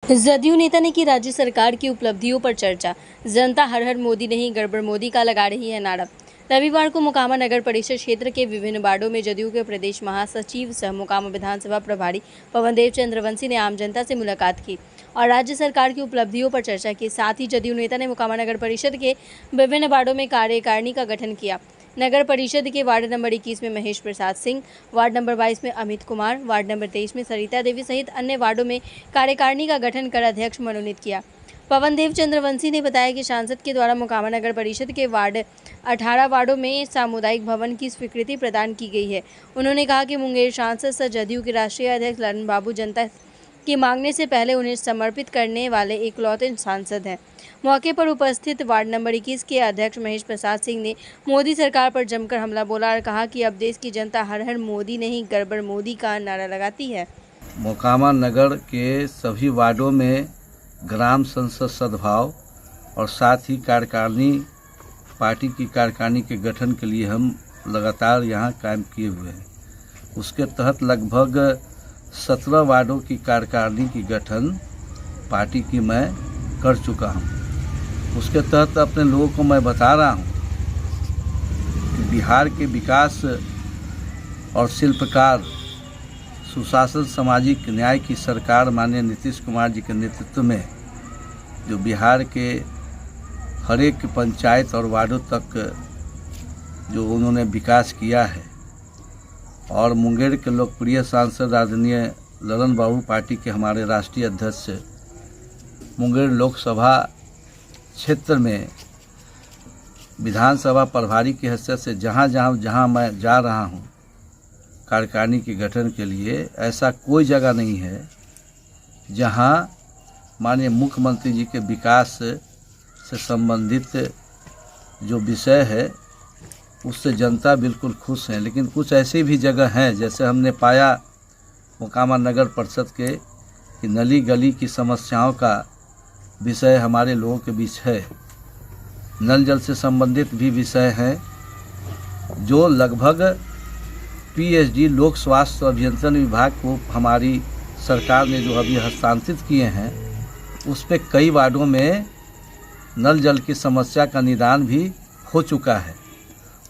जदयू नेता ने की राज्य सरकार की उपलब्धियों पर चर्चा। जनता हर हर मोदी नहीं गड़बड़ मोदी का लगा रही है नारा। रविवार को मोकामा नगर परिषद क्षेत्र के विभिन्न वार्डों में जदयू के प्रदेश महासचिव सह मोकामा विधानसभा प्रभारी पवनदेव चंद्रवंशी ने आम जनता से मुलाकात की और राज्य सरकार की उपलब्धियों पर चर्चा की। साथ ही जदयू नेता ने मोकामा नगर परिषद के विभिन्न वार्डों में कार्यकारिणी का गठन किया। नगर परिषद के वार्ड नंबर 21 में महेश प्रसाद सिंह, वार्ड नंबर 22 में अमित कुमार, वार्ड नंबर 23 में सरिता देवी सहित अन्य वार्डों में कार्यकारिणी का गठन कर अध्यक्ष मनोनीत किया। पवनदेव चंद्रवंशी ने बताया कि सांसद के द्वारा मोकामा नगर परिषद के 18 वार्डों में सामुदायिक भवन की स्वीकृति प्रदान की गई है। उन्होंने कहा कि मुंगेर सांसद सह जदयू के राष्ट्रीय अध्यक्ष ललन बाबू जनता की मांगने से पहले उन्हें समर्पित करने वाले इकलौते सांसद हैं। मौके पर उपस्थित वार्ड नंबर 21 के अध्यक्ष महेश प्रसाद सिंह ने मोदी सरकार पर जमकर हमला बोला और कहा कि अब देश की जनता हर हर मोदी नहीं गड़बड़ मोदी का नारा लगाती है। मोकामा नगर के सभी वार्डों में ग्राम संसद सद्भाव और साथ ही कार्यकारिणी पार्टी की कार्यकारिणी के गठन के लिए हम लगातार यहाँ कायम किए हुए हैं। उसके तहत लगभग 17 वार्डों की कार्यकारिणी की गठन पार्टी की मैं कर चुका हूँ। उसके तहत अपने लोगों को मैं बता रहा हूँ कि बिहार के विकास और शिल्पकार सुशासन सामाजिक न्याय की सरकार माननीय नीतीश कुमार जी के नेतृत्व में जो बिहार के हर एक पंचायत और वार्डों तक जो उन्होंने विकास किया है और मुंगेर के लोकप्रिय सांसद आदरणीय ललन बाबू पार्टी के हमारे राष्ट्रीय अध्यक्ष मुंगेर लोकसभा क्षेत्र में विधानसभा प्रभारी की हैसियत से जहाँ मैं जा रहा हूँ कार्यकारिणी के गठन के लिए, ऐसा कोई जगह नहीं है जहाँ माननीय मुख्यमंत्री जी के विकास से संबंधित जो विषय है उससे जनता बिल्कुल खुश है। लेकिन कुछ ऐसी भी जगह हैं, जैसे हमने पाया मोकामा नगर परिषद के कि नली गली की समस्याओं का विषय हमारे लोगों के बीच है। नल जल से संबंधित भी विषय हैं जो लगभग पीएचडी लोक स्वास्थ्य अभियंत्रण विभाग को हमारी सरकार ने जो अभी हस्तांतरित किए हैं उस पे कई वार्डों में नल जल की समस्या का निदान भी हो चुका है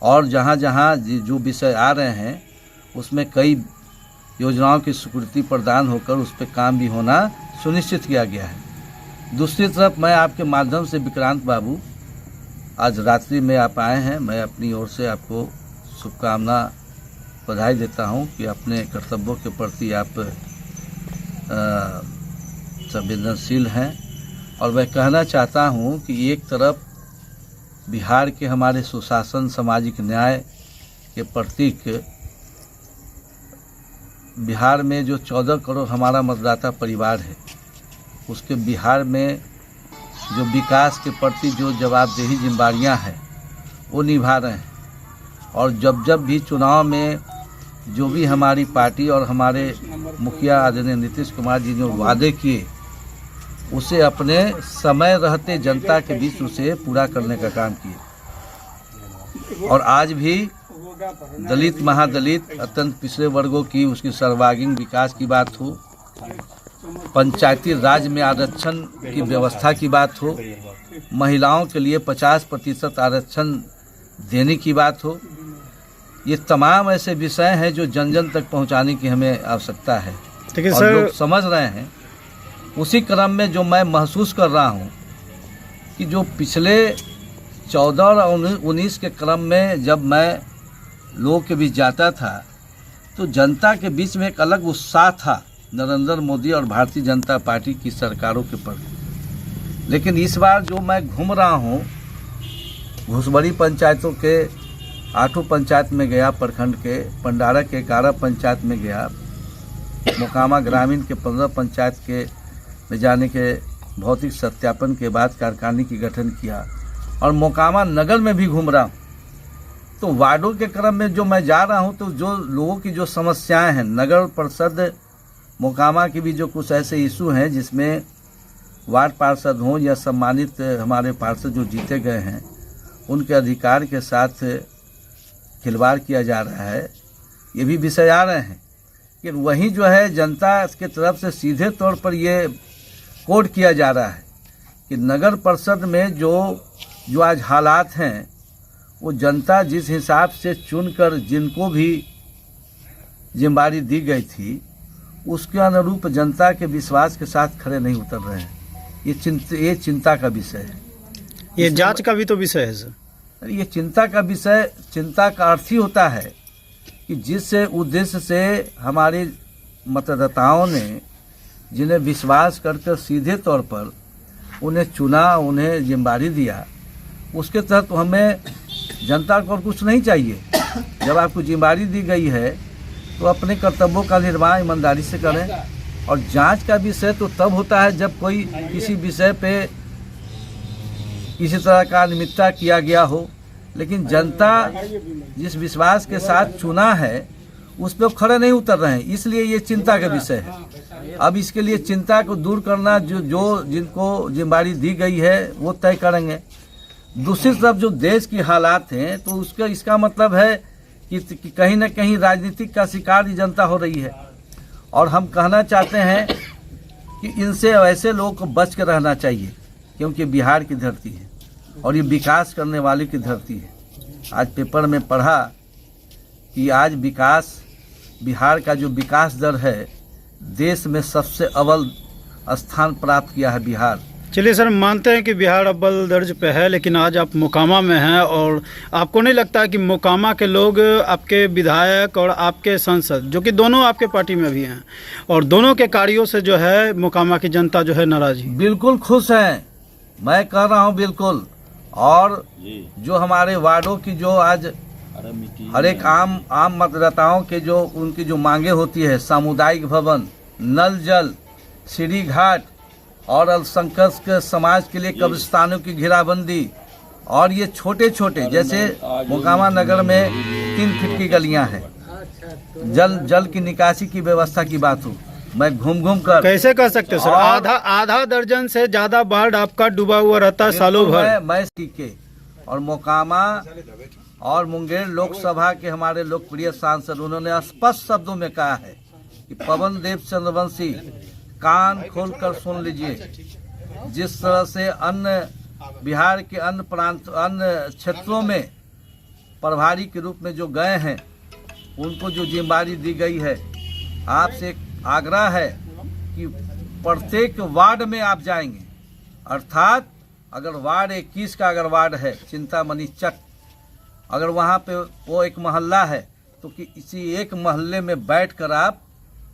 और जहाँ जो विषय आ रहे हैं उसमें कई योजनाओं की स्वीकृति प्रदान होकर उस पर काम भी होना सुनिश्चित किया गया है। दूसरी तरफ मैं आपके माध्यम से विक्रांत बाबू आज रात्रि में आप आए हैं, मैं अपनी ओर से आपको शुभकामना बधाई देता हूं कि अपने कर्तव्यों के प्रति आप संवेदनशील हैं। और मैं कहना चाहता हूं कि एक तरफ बिहार के हमारे सुशासन सामाजिक न्याय के प्रतीक बिहार में जो 14 करोड़ हमारा मतदाता परिवार है उसके बिहार में जो विकास के प्रति जो जवाबदेही जिम्मेदारियां हैं वो निभा रहे हैं। और जब भी चुनाव में जो भी हमारी पार्टी और हमारे मुखिया आदरणीय नीतीश कुमार जी ने वादे किए उसे अपने समय रहते जनता के बीच उसे पूरा करने का काम किए। और आज भी दलित महादलित अत्यंत पिछड़े वर्गों की उसकी सर्वांगीण विकास की बात हो, पंचायती राज में आरक्षण की व्यवस्था की बात हो, महिलाओं के लिए 50% आरक्षण देने की बात हो, ये तमाम ऐसे विषय हैं जो जन जन तक पहुंचाने की हमें आवश्यकता है और लोग समझ रहे हैं। उसी क्रम में जो मैं महसूस कर रहा हूं कि जो पिछले 14 और 19 के क्रम में जब मैं लोगों के बीच जाता था तो जनता के बीच में एक अलग उत्साह था नरेंद्र मोदी और भारतीय जनता पार्टी की सरकारों के प्रति। लेकिन इस बार जो मैं घूम रहा हूँ घुसबड़ी पंचायतों के 8 पंचायत में गया, प्रखंड के पंडारा के 11 पंचायत में गया, मोकामा ग्रामीण के 15 पंचायत के में जाने के भौतिक सत्यापन के बाद कार्यकारिणी की गठन किया और मोकामा नगर में भी घूम रहा हूँ। तो वार्डों के क्रम में जो मैं जा रहा हूँ तो जो लोगों की जो समस्याएं हैं, नगर परिषद मोकामा की भी जो कुछ ऐसे इशू हैं जिसमें वार्ड पार्षद हों या सम्मानित हमारे पार्षद जो जीते गए हैं उनके अधिकार के साथ खिलवाड़ किया जा रहा है, ये भी विषय आ रहे हैं। कि वहीं जो है जनता के तरफ से सीधे तौर पर ये कोड किया जा रहा है कि नगर परिषद में जो आज हालात हैं वो जनता जिस हिसाब से चुनकर जिनको भी जिम्मेदारी दी गई थी उसके अनुरूप जनता के विश्वास के साथ खड़े नहीं उतर रहे हैं। ये चिंता का विषय है। ये जांच का भी तो विषय है सर। ये चिंता का विषय, चिंता का अर्थ ही होता है कि जिस उद्देश्य से हमारे मतदाताओं ने जिन्हें विश्वास करके सीधे तौर पर उन्हें चुना, उन्हें जिम्मेदारी दिया, उसके तहत हमें जनता को और कुछ नहीं चाहिए। जब आपको जिम्मेदारी दी गई है तो अपने कर्तव्यों का निर्वाह ईमानदारी से करें। और जांच का विषय तो तब होता है जब कोई किसी विषय पे किसी तरह का अनियमितता किया गया हो, लेकिन जनता जिस विश्वास के साथ चुना है उस पर खड़े नहीं उतर रहे हैं, इसलिए ये चिंता का विषय है। अब इसके लिए चिंता को दूर करना जो जिनको जिम्मेदारी दी गई है वो तय करेंगे। दूसरी तरफ जो देश की हालात हैं तो इसका मतलब है कि कहीं न कहीं राजनीतिक का शिकार ही जनता हो रही है। और हम कहना चाहते हैं कि इनसे ऐसे लोगों को बच कर रहना चाहिए, क्योंकि बिहार की धरती है और ये विकास करने वाले की धरती है। आज पेपर में पढ़ा कि आज बिहार का जो विकास दर है देश में सबसे अव्वल स्थान प्राप्त किया है बिहार। चलिए सर, मानते हैं कि बिहार अव्वल दर्ज पे है, लेकिन आज आप मोकामा में हैं और आपको नहीं लगता कि मोकामा के लोग, आपके विधायक और आपके सांसद, जो कि दोनों आपके पार्टी में भी हैं, और दोनों के कार्यों से जो है मोकामा की जनता जो है नाराज है? बिल्कुल खुश हैं, मैं कह रहा हूं बिल्कुल। और जो हमारे वार्डों की जो आज हर एक आम मतदाताओं के जो उनकी जो मांगे होती है, सामुदायिक भवन, नल जल, सीढ़ी घाट और अल्पसंख्यक के समाज के लिए कब्रिस्तानों की घेराबंदी, और ये छोटे छोटे जैसे मोकामा नगर में 3 फीट की गलियां हैं, जल की निकासी की व्यवस्था की बात हो, मैं घूम कर कैसे कर सकते हो सर? आधा दर्जन से ज्यादा वार्ड आपका डूबा हुआ रहता है सालों भर। मैं के और मोकामा और मुंगेर लोकसभा के हमारे लोकप्रिय सांसद, उन्होंने स्पष्ट शब्दों में कहा है कि पवन देव चंद्रवंशी, कान खोलकर सुन लीजिए, जिस तरह से बिहार के अन्य क्षेत्रों में प्रभारी के रूप में जो गए हैं, उनको जो जिम्मेदारी दी गई है, आपसे आग्रह है कि प्रत्येक वार्ड में आप जाएंगे, अर्थात अगर वार्ड 21 का अगर वार्ड है चिंतामणि चक, अगर वहाँ पे वो एक मोहल्ला है तो किसी एक मोहल्ले में बैठकर आप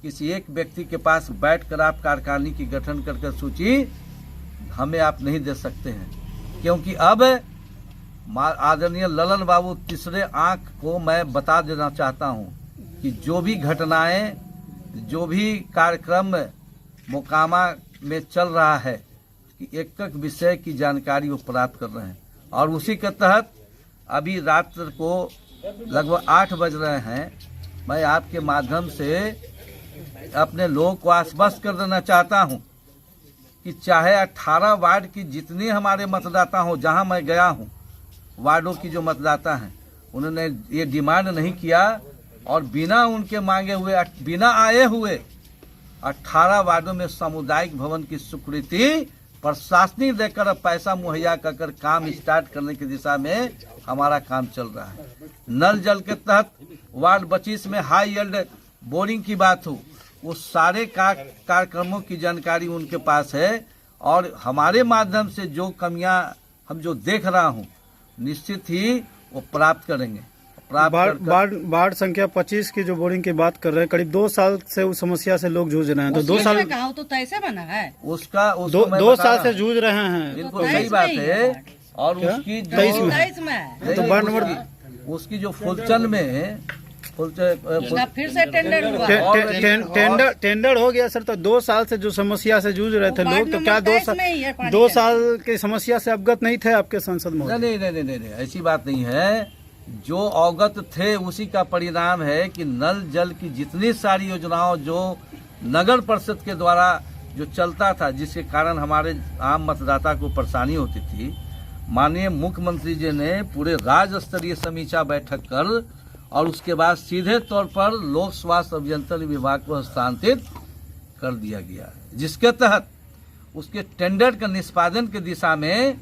किसी एक व्यक्ति के पास बैठकर आप कार्यकारिणी की गठन करके सूची हमें आप नहीं दे सकते हैं, क्योंकि अब आदरणीय ललन बाबू तीसरे आंख को मैं बता देना चाहता हूं कि जो भी घटनाएं, जो भी कार्यक्रम मोकामा में चल रहा है, कि एक एक विषय की जानकारी वो प्राप्त कर रहे हैं। और उसी के तहत अभी रात्र को लगभग 8 बज रहे हैं, मैं आपके माध्यम से अपने लोगों को आश्वस्त कर देना चाहता हूं कि चाहे 18 वार्ड की जितने हमारे मतदाता हों, जहां मैं गया हूं, वार्डों की जो मतदाता हैं, उन्होंने ये डिमांड नहीं किया और बिना उनके मांगे हुए, बिना आए हुए 18 वार्डों में सामुदायिक भवन की स्वीकृति प्रशासनिक देकर पैसा मुहैया कर काम स्टार्ट करने की दिशा में हमारा काम चल रहा है। नल जल के तहत वार्ड 25 में हाई यील्ड बोरिंग की बात हो, वो सारे कार्यक्रमों की जानकारी उनके पास है और हमारे माध्यम से जो कमियां हम जो देख रहा हूं, निश्चित ही वो प्राप्त करेंगे। वार्ड संख्या 25 की जो बोरिंग की बात कर रहे हैं, करीब 2 साल से उस समस्या से लोग जूझ रहे हैं। तो 2 साल तो तैसे बना है उसका 2 साल से जूझ रहे हैं। बिल्कुल सही बात है। और उसकी जो 23 में तो वार्ड नंबर उसकी जो फुलचंद में फिर से टेंडर हुआ, टेंडर हो गया सर। तो 2 साल से जो समस्या से जूझ रहे थे लोग, तो क्या 2 साल की समस्या से अवगत नहीं थे आपके सांसद महोदय? नहीं, ऐसी बात नहीं है। जो अवगत थे उसी का परिणाम है कि नल जल की जितनी सारी योजनाओं जो नगर परिषद के द्वारा जो चलता था, जिसके कारण हमारे आम मतदाता को परेशानी होती थी, माननीय मुख्यमंत्री जी ने पूरे राज्य स्तरीय समीक्षा बैठक कर और उसके बाद सीधे तौर पर लोक स्वास्थ्य अभियंत्रण विभाग को हस्तांतरित कर दिया गया, जिसके तहत उसके टेंडर का निष्पादन के दिशा में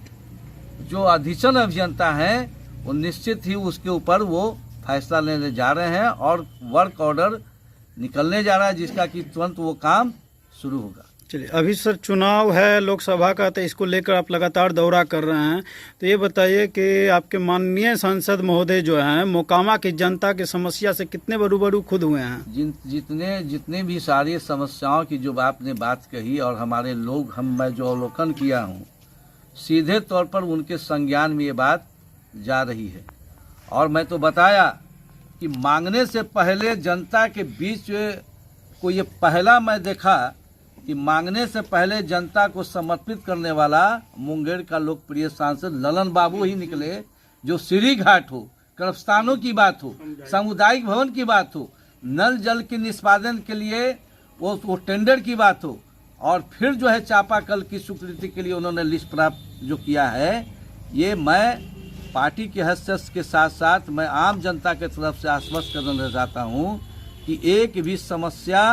जो अधीक्षण अभियंता हैं वो निश्चित ही उसके ऊपर वो फैसला लेने जा रहे हैं और वर्क ऑर्डर निकलने जा रहा है, जिसका कि तुरंत वो काम शुरू होगा। चलिए, अभी सर चुनाव है लोकसभा का, तो इसको लेकर आप लगातार दौरा कर रहे हैं, तो ये बताइए कि आपके माननीय सांसद महोदय जो हैं मोकामा की जनता की समस्या से कितने रूबरू खुद हुए हैं? जितने भी सारी समस्याओं की जो आपने बात कही और हमारे लोग मैं जो अवलोकन किया हूँ, सीधे तौर पर उनके संज्ञान में ये बात जा रही है। और मैं तो बताया कि मांगने से पहले जनता के बीच को ये पहला मैं देखा कि मांगने से पहले जनता को समर्पित करने वाला मुंगेर का लोकप्रिय सांसद ललन बाबू ही निकले, जो सीढ़ी घाट हो, कब्रिस्तानों की बात हो, सामुदायिक भवन की बात हो, नल जल के निष्पादन के लिए वो टेंडर की बात हो, और फिर जो है चापाकल की स्वीकृति के लिए उन्होंने लिस्ट प्राप्त जो किया है, ये मैं पार्टी के हैसियत के साथ साथ मैं आम जनता के तरफ से आश्वस्त करना चाहता हूँ कि एक भी समस्या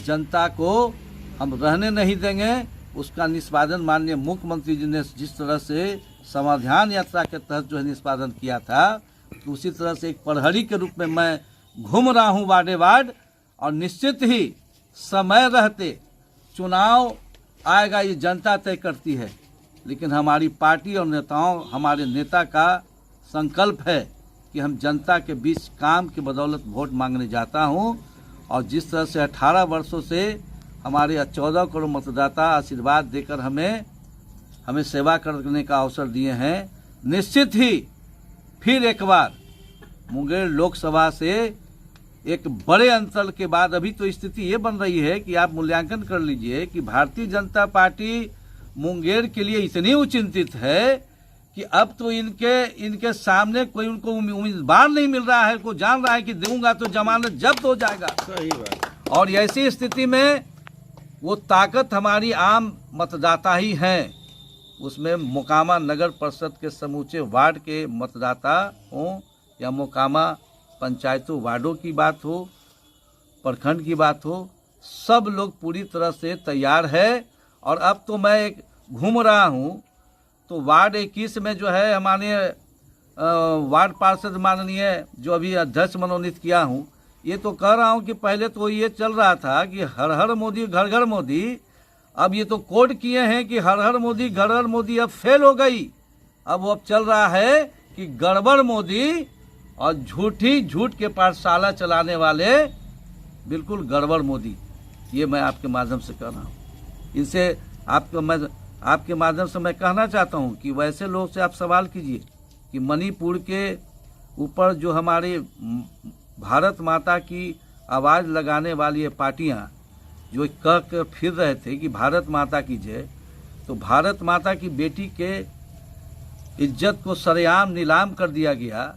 जनता को हम रहने नहीं देंगे। उसका निष्पादन माननीय मुख्यमंत्री जी ने जिस तरह से समाधान यात्रा के तहत जो है निष्पादन किया था, तो उसी तरह से एक प्रहरी के रूप में मैं घूम रहा हूँ वार्डे वार्ड, और निश्चित ही समय रहते चुनाव आएगा, ये जनता तय करती है, लेकिन हमारी पार्टी और नेताओं, हमारे नेता का संकल्प है कि हम जनता के बीच काम की बदौलत वोट मांगने जाता हूं। और जिस तरह से 18 वर्षों से हमारे 14 करोड़ मतदाता आशीर्वाद देकर हमें सेवा करने का अवसर दिए हैं, निश्चित ही फिर एक बार मुंगेर लोकसभा से एक बड़े अंतर के बाद अभी तो स्थिति ये बन रही है कि आप मूल्यांकन कर लीजिए कि भारतीय जनता पार्टी मुंगेर के लिए इतनी चिंतित है कि अब तो इनके सामने कोई उनको उम्मीदवार नहीं मिल रहा है। को जान रहा है कि दूंगा तो जमानत जब्त हो जाएगा। सही बात। और ऐसी स्थिति में वो ताकत हमारी आम मतदाता ही हैं, उसमें मोकामा नगर परिषद के समूचे वार्ड के मतदाता हों या मोकामा पंचायतों वार्डों की बात हो, प्रखंड की बात हो, सब लोग पूरी तरह से तैयार है। और अब तो मैं एक घूम रहा हूँ तो वार्ड 21 में जो है हमारे वार्ड पार्षद माननीय जो अभी अध्यक्ष मनोनीत किया हूँ, ये तो कह रहा हूँ कि पहले तो ये चल रहा था कि हर हर मोदी घर घर मोदी, अब ये तो कोड किए हैं कि हर हर मोदी घर घर मोदी अब फेल हो गई। अब चल रहा है कि गड़बड़ मोदी, और झूठ के पाठशाला चलाने वाले बिल्कुल गड़बड़ मोदी। ये मैं आपके माध्यम से कह रहा हूँ। इनसे आपके माध्यम से मैं कहना चाहता हूँ कि वैसे लोगों से आप सवाल कीजिए कि मणिपुर के ऊपर जो हमारे भारत माता की आवाज़ लगाने वाली ये पार्टियाँ जो कह कर फिर रहे थे कि भारत माता की जय, तो भारत माता की बेटी के इज्जत को सरेआम नीलाम कर दिया गया।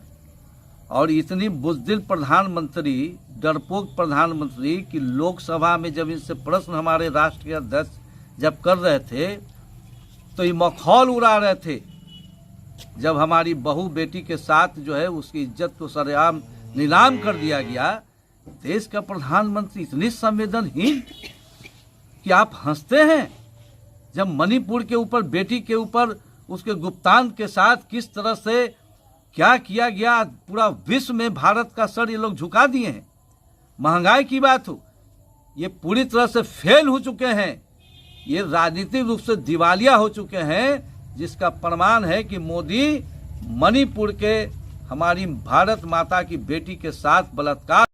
और इतनी बुज़दिल प्रधानमंत्री, डरपोक प्रधानमंत्री कि लोकसभा में जब इनसे प्रश्न हमारे राष्ट्र के अध्यक्ष जब कर रहे थे तो ये मखौल उड़ा रहे थे, जब हमारी बहू बेटी के साथ जो है उसकी इज्जत को सरेआम नीलाम कर दिया गया। देश का प्रधानमंत्री इतनी संवेदनहीन कि आप हंसते हैं। जब मणिपुर के ऊपर, बेटी के ऊपर उसके गुप्तांग के साथ किस तरह से क्या किया गया, पूरा विश्व में भारत का सर ये लोग झुका दिए हैं। महंगाई की बात हो, ये पूरी तरह से फेल हो चुके हैं, ये राजनीतिक रूप से दिवालिया हो चुके हैं, जिसका प्रमाण है कि मोदी मणिपुर के हमारी भारत माता की बेटी के साथ बलात्कार